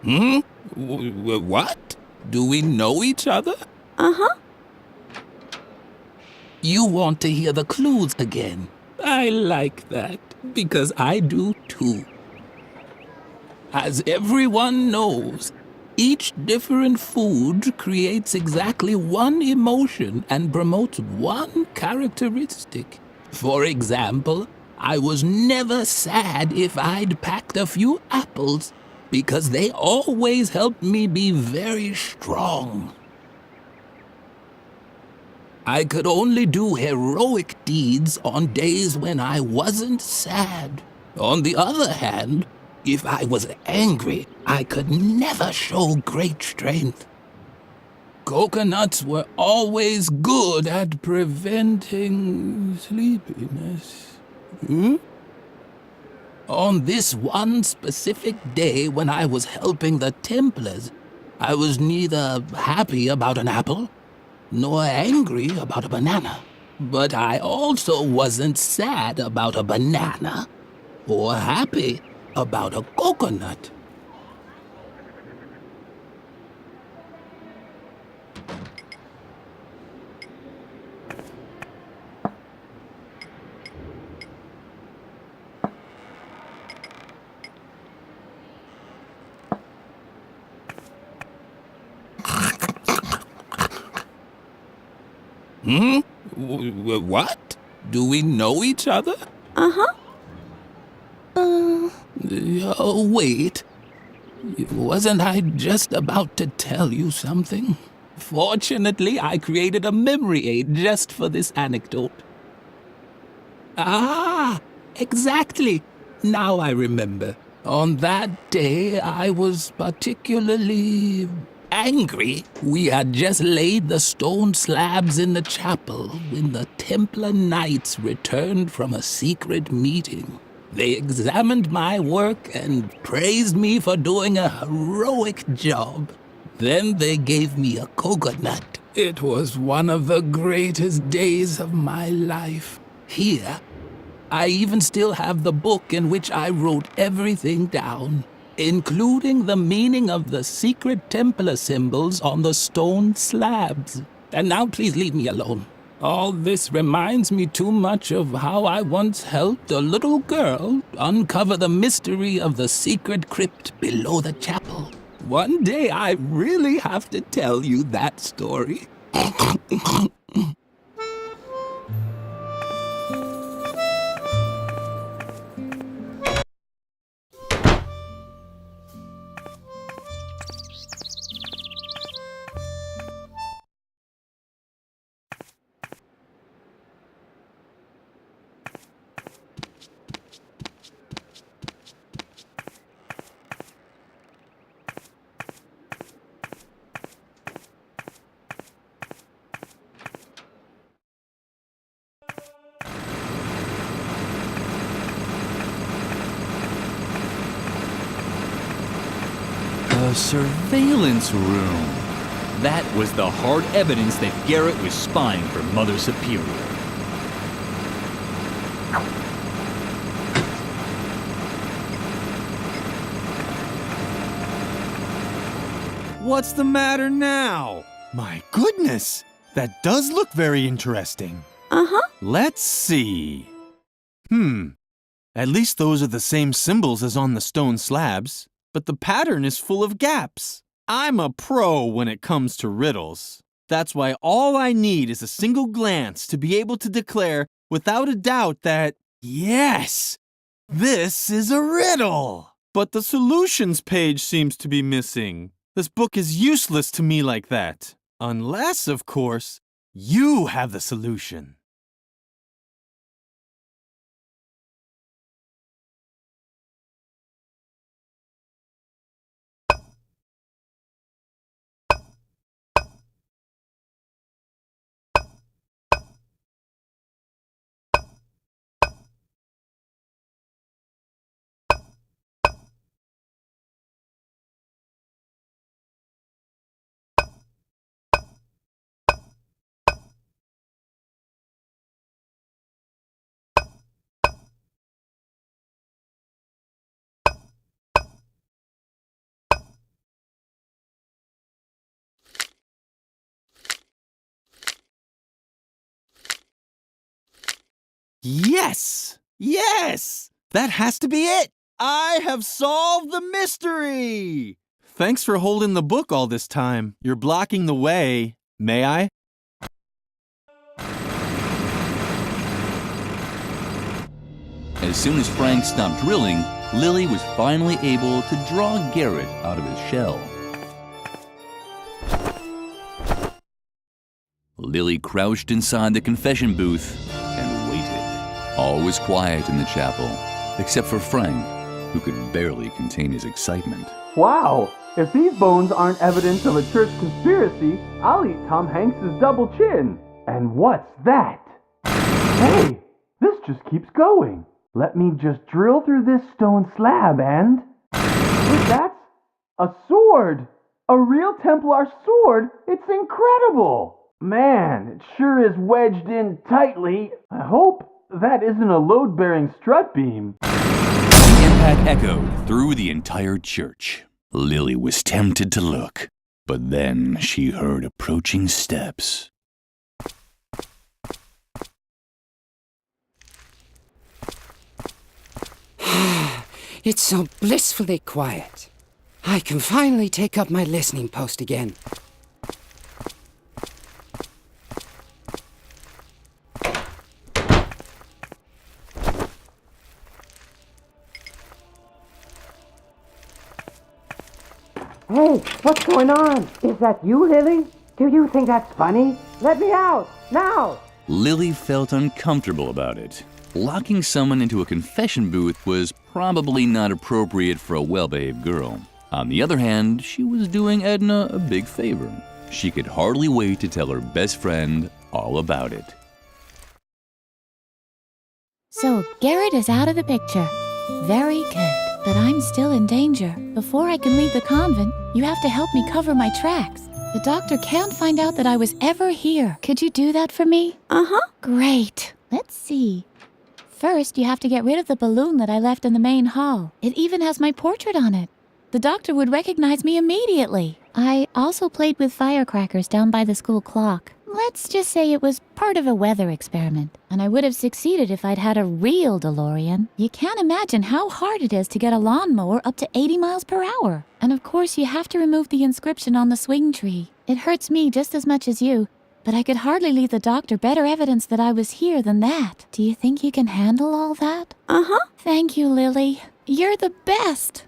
Hmm? What? Do we know each other? Uh-huh. You want to hear the clues again? I like that, because I do too. As everyone knows, each different food creates exactly one emotion and promotes one characteristic. For example, I was never sad if I'd packed a few apples, because they always helped me be very strong. I could only do heroic deeds on days when I wasn't sad. On the other hand, if I was angry, I could never show great strength. Coconuts were always good at preventing sleepiness. On this one specific day when I was helping the Templars, I was neither happy about an apple nor angry about a banana. But I also wasn't sad about a banana or happy about a coconut. Hmm? What? Do we know each other? Uh-huh. Wait. Wasn't I just about to tell you something? Fortunately, I created a memory aid just for this anecdote. Ah, exactly. Now I remember. On that day, I was particularly angry. We had just laid the stone slabs in the chapel when the Templar Knights returned from a secret meeting. They examined my work and praised me for doing a heroic job. Then they gave me a coconut. It was one of the greatest days of my life. Here, I even still have the book in which I wrote everything down, including the meaning of the secret Templar symbols on the stone slabs. And now please leave me alone. All this reminds me too much of how I once helped a little girl uncover the mystery of the secret crypt below the chapel. One day I really have to tell you that story. A surveillance room. That was the hard evidence that Garrett was spying for Mother Superior. What's the matter now? My goodness, that does look very interesting. Uh-huh. Let's see. At least those are the same symbols as on the stone slabs, but the pattern is full of gaps. I'm a pro when it comes to riddles. That's why all I need is a single glance to be able to declare without a doubt that, yes, this is a riddle. But the solutions page seems to be missing. This book is useless to me like that. Unless, of course, you have the solution. Yes! Yes! That has to be it! I have solved the mystery! Thanks for holding the book all this time. You're blocking the way. May I? As soon as Frank stopped drilling, Lily was finally able to draw Garrett out of his shell. Lily crouched inside the confession booth and waited. All was quiet in the chapel, except for Frank, who could barely contain his excitement. Wow! If these bones aren't evidence of a church conspiracy, I'll eat Tom Hanks's double chin. And what's that? Hey! This just keeps going. Let me just drill through this stone slab and... Wait, that's a sword! A real Templar sword! It's incredible! Man, it sure is wedged in tightly. I hope that isn't a load-bearing strut beam. The impact echoed through the entire church. Lily was tempted to look, but then she heard approaching steps. It's so blissfully quiet. I can finally take up my listening post again. Hey, what's going on? Is that you, Lily? Do you think that's funny? Let me out, now! Lily felt uncomfortable about it. Locking someone into a confession booth was probably not appropriate for a well-behaved girl. On the other hand, she was doing Edna a big favor. She could hardly wait to tell her best friend all about it. So Garrett is out of the picture. Very good. But I'm still in danger. Before I can leave the convent, you have to help me cover my tracks. The doctor can't find out that I was ever here. Could you do that for me? Uh-huh. Great. Let's see. First, you have to get rid of the balloon that I left in the main hall. It even has my portrait on it. The doctor would recognize me immediately. I also played with firecrackers down by the school clock. Let's just say it was part of a weather experiment, and I would have succeeded if I'd had a real DeLorean. You can't imagine how hard it is to get a lawnmower up to 80 miles per hour. And of course, you have to remove the inscription on the swing tree. It hurts me just as much as you, but I could hardly leave the doctor better evidence that I was here than that. Do you think you can handle all that? Uh-huh. Thank you, Lily. You're the best.